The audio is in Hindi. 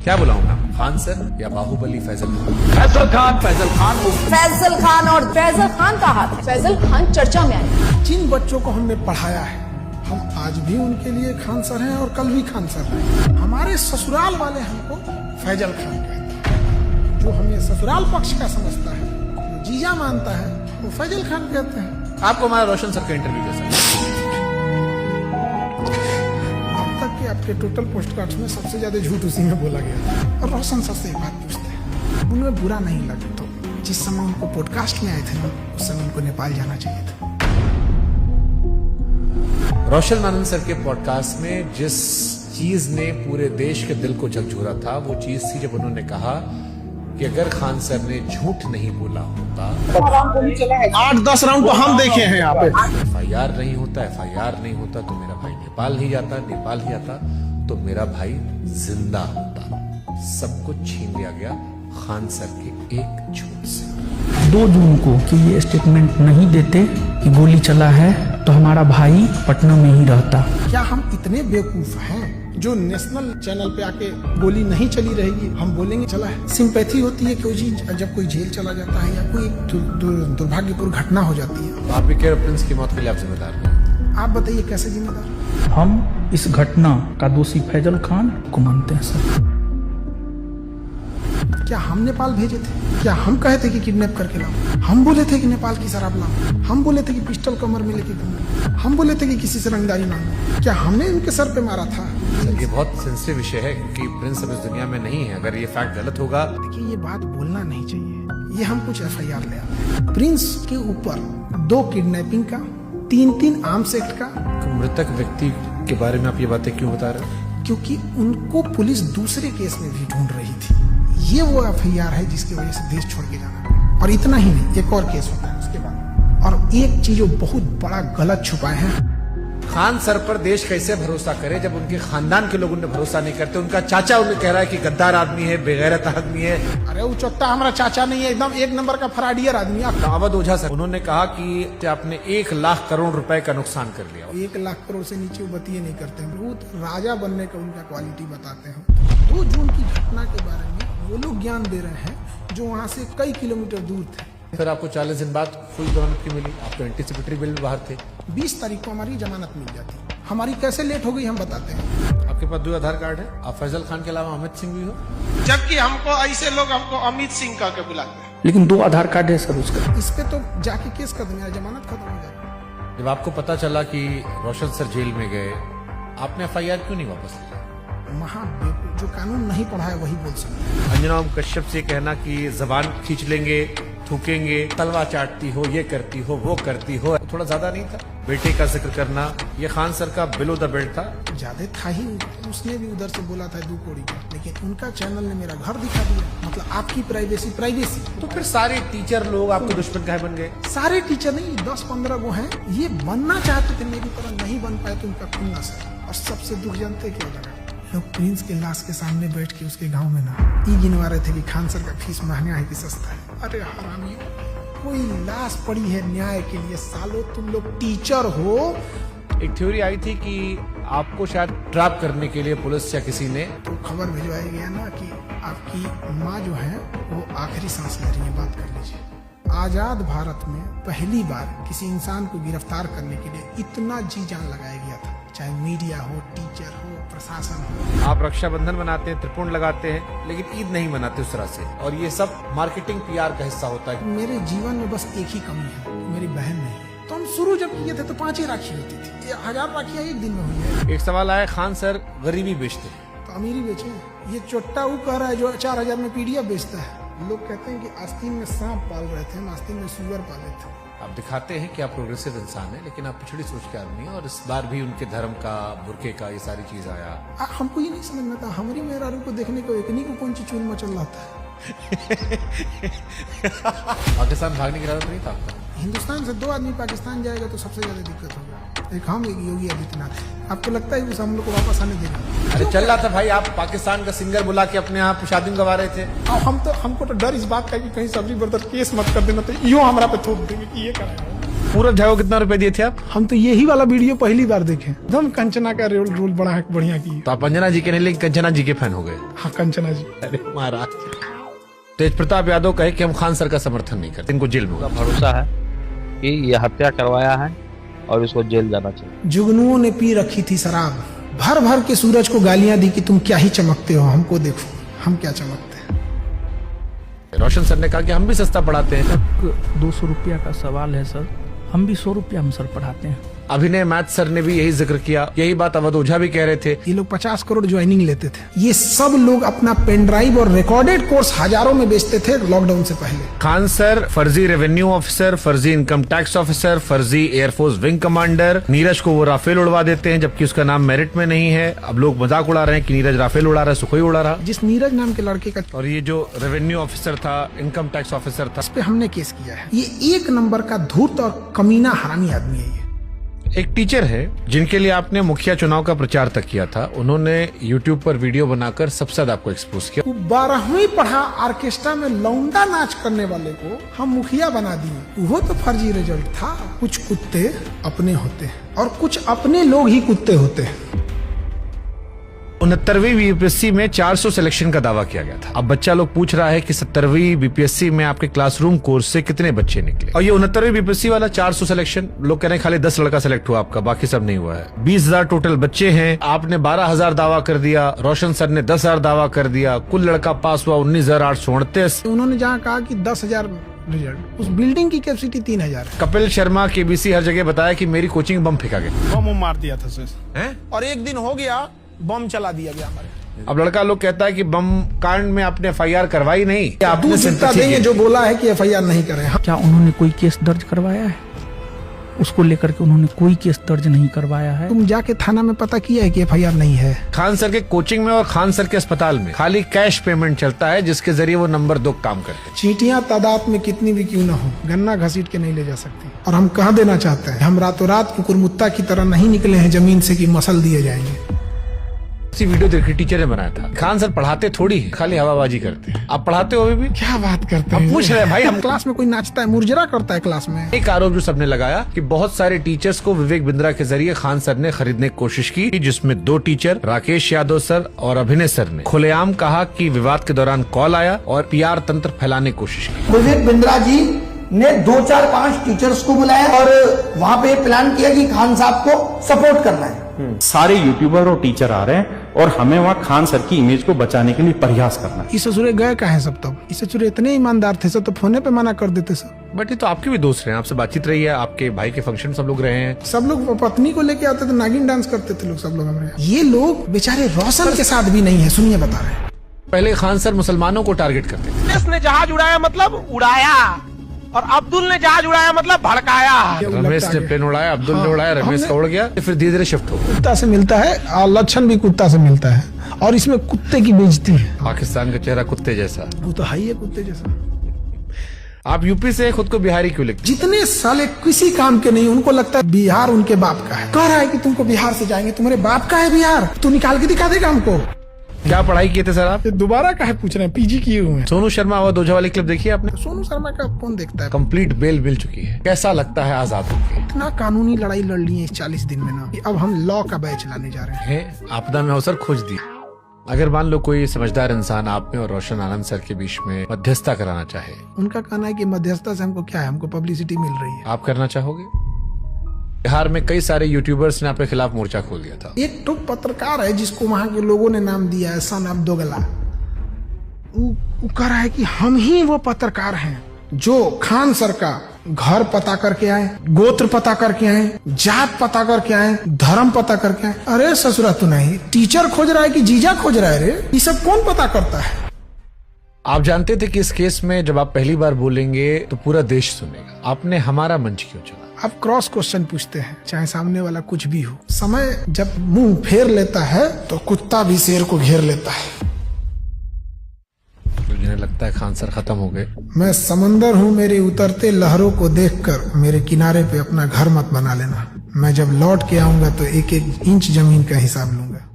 क्या बुलाऊं मैं, खान सर या बाहुबली फैजल खान? फैजल खान फैजल खान और फैजल खान का हाथ, फैजल खान चर्चा में आए। जिन बच्चों को हमने पढ़ाया है, हम आज भी उनके लिए खान सर हैं और कल भी खान सर हैं। हमारे ससुराल वाले हमको फैजल खान कहते हैं। जो हमें ससुराल पक्ष का समझता है, जो जीजा मानता है, वो फैजल खान कहते हैं। आपको हमारा रोशन सर का इंटरव्यू कैसा? आपके टोटल पोस्ट कार्ड्स में सबसे ज्यादा झूठ उसी में बोला गया। और रोशन सर से एक बात पूछते हैं, उनमें बुरा नहीं लगे तो जिस समय उनको पॉडकास्ट में आए थे ना, उस समय उनको नेपाल जाना चाहिए था। रोशन आनंद सर के पॉडकास्ट में जिस चीज ने पूरे देश के दिल को झकझोरा था, वो चीज थी जब उन्होंने कहा कि अगर खान सर ने झूठ नहीं बोला होता, 8-10 राउंड तो हम देखे हैं यहाँ पे। FIR नहीं होता, FIR नहीं होता तो मेरा भाई नेपाल नहीं जाता, नेपाल नहीं आता तो मेरा भाई जिंदा होता। सब कुछ छीन लिया गया खान सर के एक झूठ से। 2 जून को कि ये स्टेटमेंट नहीं देते कि गोली चला है तो हमारा भाई पटना में ही रहता। क्या हम इतने बेवकूफ हैं जो नेशनल चैनल पे आके गोली नहीं चली रहेगी हम बोलेंगे चला है? सिंपैथी होती है कि जब कोई जेल चला जाता है या कोई दुर्भाग्यपूर्ण घटना हो जाती है। आप भी कह रहे प्रिंस की मौत के लिए आप जिम्मेदार नहीं? आप बताइए कैसे जिम्मेदार? हम इस घटना का दोषी फैजल खान को मानते हैं सर। क्या हम नेपाल भेजे थे? क्या हम कहे थे कि किडनैप करके लाओ? हम बोले थे कि नेपाल की शराब लाओ? हम बोले थे कि पिस्टल कमर में लेके घूमो? हम बोले थे कि किसी से रंगदारी मांगो? क्या हमने उनके सर पे मारा था? ये बहुत सेंसिटिव विषय है क्योंकि प्रिंस अब इस दुनिया में नहीं है। अगर ये फैक्ट गलत होगा, देखिए ये बात बोलना नहीं चाहिए। ये हम कुछ FIR ले आते हैं। प्रिंस के ऊपर 2 किडनैपिंग का, 3 आर्म्स एक्ट का। तो मृतक व्यक्ति के बारे में आप ये बातें क्यों बता रहे हो? क्योंकि उनको पुलिस दूसरे केस में भी ढूंढ रही थी। ये वो FIR है जिसकी वजह से देश छोड़ के जाना पड़ा। और इतना ही नहीं, एक और केस होता है उसके बाद। और एक चीज जो बहुत बड़ा गलत छुपाए हैं, खान सर पर देश कैसे भरोसा करे जब उनके खानदान के लोग उन्हें भरोसा नहीं करते? उनका चाचा उन्हें कह रहा है कि गद्दार आदमी है, बेगैरत आदमी है। अरे वो चोट्टा हमारा चाचा नहीं है, एकदम 1 नंबर का फराडियर आदमी है। अवध ओझा सर उन्होंने कहा कि आपने 1 लाख करोड़ रुपए का नुकसान कर लिया। 1 लाख करोड़ से नीचे वो बतिये नहीं करते हैं। वो तो राजा बनने का उनका क्वालिटी बताते हैं। 2 जून की घटना के बारे में वो लोग ज्ञान दे रहे हैं जो वहाँ से कई किलोमीटर दूर थे। फिर आपको 40 दिन बाद फुल जमानत की मिली। आप तो एंटीसिपेटरी बिल में बाहर थे। 20 तारीख को हमारी जमानत मिल जाती। हमारी कैसे लेट हो गई हम बताते हैं। आपके पास 2 आधार कार्ड है। आप फैजल खान के अलावा अमित सिंह भी हो, जबकि हमको ऐसे लोग हमको अमित सिंह कह के बुलाते हैं। लेकिन 2 आधार कार्ड है सर उसका। इस पे तो जाके केस कर देंगे, जमानत खत्म हो जाएगी। जब आपको पता चला कि रोशन सर जेल में गए, आपने FIR क्यों नहीं वापस लिया? जो कानून नहीं पढ़ा है वही बोल सकते हैं। अंजना ओम कश्यप से कहना कि जबान खींच लेंगे, थूकेंगे, तलवा चाटती हो, ये करती हो, वो करती हो, थोड़ा ज्यादा नहीं था? बेटे का जिक्र करना, ये खान सर का बिलो द बेल्ट था। ज्यादा था ही। उसने भी उधर से बोला था 2 कौड़ी का, लेकिन उनका चैनल ने मेरा घर दिखा दिया। मतलब आपकी प्राइवेसी। तो फिर सारे टीचर लोग आपको दुश्मन काहे बन गए? सारे टीचर नहीं, 10-15 वो हैं। ये बनना चाहते थे, मेरी तरह नहीं बन पाए तो उनका खुन्नस है। और सबसे दुख जानते क्या लगा? लोग प्रिंस के लाश के सामने बैठ के उसके गांव में ना गिनवा रहे थे कि खान सर का फीस महंगा है कि सस्ता है। अरे हरामी, कोई लाश पड़ी है न्याय के लिए। सालो तुम लोग टीचर हो। एक थ्योरी आई थी कि आपको शायद ट्रैप करने के लिए पुलिस या किसी ने तो खबर भिजवाया गया ना कि आपकी माँ जो है वो आखिरी सांस ले रही है, बात कर लीजिए। आजाद भारत में पहली बार किसी इंसान को गिरफ्तार करने के लिए इतना जी जान लगाया गया था, चाहे मीडिया हो, टीचर हो, प्रशासन हो। आप रक्षाबंधन मनाते हैं, त्रिपुंड लगाते हैं, लेकिन ईद नहीं मनाते उस तरह से। और ये सब मार्केटिंग PR का हिस्सा होता है। मेरे जीवन में बस एक ही कमी है, मेरी बहन नहीं है। तो हम शुरू जब किए थे तो 5 ही राखी होती थी। ये 1000 राखियां एक दिन में हुई है। एक सवाल आया, खान सर गरीबी बेचते हैं तो अमीरी बेचे। ये चोट्टा वो कह रहा है जो 4000 में PDF बेचता है। लोग कहते हैं कि आस्तीन में सांप पाल रहे थे, हम आस्तीन में सुअर पाले थे। आप दिखाते हैं कि आप प्रोग्रेसिव इंसान हैं, लेकिन आप पिछड़ी सोच के आदमी हैं। और इस बार भी उनके धर्म का, बुरके का, ये सारी चीज आया। हमको ये नहीं समझ में आता, हमारी मेहरारू को देखने को एकनी को कौन सी चूल मचल रहा था। पाकिस्तान भागने की इरादा तो नहीं था आपका? हिंदुस्तान से 2 आदमी पाकिस्तान जाएगा तो सबसे ज्यादा दिक्कत होगा। एक हम, एक योगी आदित्यनाथ। आपको लगता है कि हम लोग को वापस आने देगा? अरे चल रहा था भाई, आप पाकिस्तान का सिंगर बुला के अपने यहाँ शादी गवा रहे थे। हमको तो डर इस बात का कि कहीं सबरी ब्रदर केस मत कर देना, तो यो हमारा पे थोप देंगे कि ये कर रहे हो। पूरब झा को कितना रुपए दिए थे आप? हम तो यही वाला वीडियो पहली बार देखे, एकदम कंचना का रोल बड़ा बढ़िया की। तो आप अंजना जी के नहीं लेकिन कंचना जी के फैन हो गए। हाँ कंचना जी। अरे महाराज, तेज प्रताप यादव कहे कि हम खान सर का समर्थन नहीं करते, इनको जेल में होगा। भरोसा है कि ये हत्या करवाया है और इसको जेल जाना चाहिए। जुगनुओं ने पी रखी थी शराब, भर भर के सूरज को गालियां दी कि तुम क्या ही चमकते हो, हमको देखो हम क्या चमकते हैं। रोशन सर ने कहा कि हम भी सस्ता पढ़ाते हैं। 200 रुपया का सवाल है सर, हम भी 100 रुपया में सर पढ़ाते हैं। अभिनय मैथ सर ने भी यही जिक्र किया, यही बात अवध ओझा भी कह रहे थे। ये लोग 50 करोड़ ज्वाइनिंग लेते थे। ये सब लोग अपना पेन ड्राइव और रिकॉर्डेड कोर्स हजारों में बेचते थे लॉकडाउन से पहले। खान सर फर्जी रेवेन्यू ऑफिसर, फर्जी इनकम टैक्स ऑफिसर, फर्जी एयरफोर्स विंग कमांडर। नीरज को वो राफेल उड़वा देते हैं जबकि उसका नाम मेरिट में नहीं है। अब लोग मजाक उड़ा रहे हैं कि नीरज राफेल उड़ा रहा है, सुखोई उड़ा रहा। जिस नीरज नाम के लड़के का, और ये जो रेवेन्यू ऑफिसर था, इनकम टैक्स ऑफिसर था, इस पे हमने केस किया है। ये 1 नंबर का धूर्त और कमीना हरामी आदमी है। एक टीचर है जिनके लिए आपने मुखिया चुनाव का प्रचार तक किया था, उन्होंने YouTube पर वीडियो बनाकर सबसे ज्यादा आपको एक्सपोज किया। वो 12वीं पढ़ा ऑर्केस्ट्रा में लौंडा नाच करने वाले को हम मुखिया बना दिए। वो तो फर्जी रिजल्ट था। कुछ कुत्ते अपने होते हैं और कुछ अपने लोग ही कुत्ते होते हैं। 69वीं बीपीएससी में 400 सिलेक्शन का दावा किया गया था। अब बच्चा लोग पूछ रहा है कि 70वीं बीपीएससी में आपके क्लासरूम कोर्स से कितने बच्चे निकले। और ये 69वीं बीपीएससी वाला 400 सिलेक्शन, लोग कह रहे हैं खाली 10 लड़का सिलेक्ट हुआ आपका, बाकी सब नहीं हुआ है। 20,000 टोटल बच्चे हैं, आपने 12,000 दावा कर दिया, रोशन सर ने 10,000 दावा कर दिया, कुल लड़का पास हुआ 19,838। उन्होंने जहाँ कहा कि 10,000 रिजल्ट, उस बिल्डिंग की कैपेसिटी 3,000 है। कपिल शर्मा केबीसी हर जगह बताया कि मेरी कोचिंग बम फेंका गया। बम मार दिया था सर, हैं? और एक दिन हो गया बम चला दिया गया हमारे। अब लड़का लोग कहता है कि बम कांड में आपने FIR करवाई नहीं, आपने सिंपैथी देंगे जो बोला है कि FIR नहीं करें। क्या उन्होंने कोई केस दर्ज करवाया है? उसको लेकर के उन्होंने कोई केस दर्ज नहीं करवाया है। तुम जाके थाना में पता किया है कि FIR नहीं है। खान सर के कोचिंग में और खान सर के अस्पताल में खाली कैश पेमेंट चलता है, जिसके जरिए वो नंबर 2 काम करते हैं। चींटियां तादाद में कितनी भी क्यों ना हो, गन्ना घसीट के नहीं ले जा सकती। और हम कह देना चाहते हैं, हम रातों रात कुकुरमुत्ता की तरह नहीं निकले हैं जमीन से कि मसल दिए जाएंगे। इसी वीडियो देखी टीचर ने बनाया था। खान सर पढ़ाते थोड़ी है, खाली हवाबाजी करते हैं। आप पढ़ाते हो भी? क्या बात करते हम हैं? पूछ रहे हैं भाई, हम क्लास में कोई नाचता है, मुरझरा करता है क्लास में। एक आरोप जो सबने लगाया कि बहुत सारे टीचर्स को विवेक बिंद्रा के जरिए खान सर ने खरीदने की कोशिश की, जिसमें 2 टीचर राकेश यादव सर और अभिनय सर ने खुलेआम कहा कि विवाद के दौरान कॉल आया और PR तंत्र फैलाने की कोशिश की। विवेक बिंद्रा जी ने 2, 4, 5 टीचर्स को बुलाया और वहाँ पे प्लान किया कि खान साहब को सपोर्ट करना है। सारे यूट्यूबर और टीचर आ रहे हैं और हमें वहाँ खान सर की इमेज को बचाने के लिए प्रयास करना है। इस ससुरे गए कहाँ हैं सब? तब इस ससुरे इतने ईमानदार थे सब, तो फोने पे मना कर देते सब। बट ये तो आपके भी दोस्त रहे हैं, आपसे बातचीत रही है, आपके भाई के फंक्शन सब लोग रहे हैं। सब लोग पत्नी को लेके आते थे, नागिन डांस करते थे लोग, सब लोग हमारे। ये लोग बेचारे रोशन के साथ भी नहीं है। सुनिए बता रहे हैं। पहले खान सर मुसलमानों को टारगेट करते थे। इसने जहाज उड़ाया मतलब उड़ाया, और अब्दुल ने जहाज उड़ाया मतलब भड़काया। रमेश ने प्लेन उड़ाया, अब्दुल ने उड़ाया, रमेश का उड़ गया, फिर धीरे धीरे शिफ्ट हो गया। कुत्ता से मिलता है और लक्षण भी कुत्ता से मिलता है, और इसमें कुत्ते की बेइज्जती है। पाकिस्तान का चेहरा कुत्ते जैसा, वो तो है ही है कुत्ते जैसा। आप यूपी से खुद को बिहारी क्यों लिखते? जितने साले किसी काम के नहीं, उनको लगता है बिहार उनके बाप का है। कह रहा है कि तुमको बिहार से जाएंगे, तुम्हारे बाप का है बिहार, तू निकाल के दिखा देगा हमको। क्या पढ़ाई किए थे सर आप? दोबारा काहे पूछ रहे हैं? PG किए हुए हैं। सोनू शर्मा अवध ओझा वाली क्लिप देखी आपने? सोनू शर्मा का कौन देखता है? कंप्लीट बेल मिल चुकी है, कैसा लगता है आजाद होके? इतना कानूनी लड़ाई लड़ ली है इस 40 दिन में ना, अब हम लॉ का बैच लाने जा रहे हैं। आपदा में अवसर खोज दी। अगर मान लो कोई समझदार इंसान आप में और रोशन आनंद सर के बीच में मध्यस्थता कराना चाहे, उनका कहना है कि मध्यस्थता से हमको क्या है, हमको पब्लिसिटी मिल रही है। आप करना चाहोगे? बिहार में कई सारे यूट्यूबर्स ने आपके खिलाफ मोर्चा खोल दिया था। एक तो पत्रकार है जिसको वहां के लोगों ने नाम दिया है सन ऑफ दोगला। वो कह रहा है कि हम ही वो पत्रकार हैं जो खान सर का घर पता करके आए, गोत्र पता करके आए, जात पता करके आए, धर्म पता करके आए। अरे ससुरा तो नहीं, टीचर खोज रहा है कि जीजा खोज रहा है? रे ये सब कौन पता करता है? आप जानते थे कि इस केस में जब आप पहली बार बोलेंगे तो पूरा देश सुनेगा, आपने हमारा मंच क्यों चुना? आप क्रॉस क्वेश्चन पूछते हैं, चाहे सामने वाला कुछ भी हो। समय जब मुंह फेर लेता है तो कुत्ता भी शेर को घेर लेता है। तो जिन्हें लगता है खान सर खत्म हो गए। मैं समंदर हूँ, मेरे उतरते लहरों को देखकर मेरे किनारे पे अपना घर मत बना लेना। मैं जब लौट के आऊंगा तो 1-1 इंच जमीन का हिसाब लूंगा।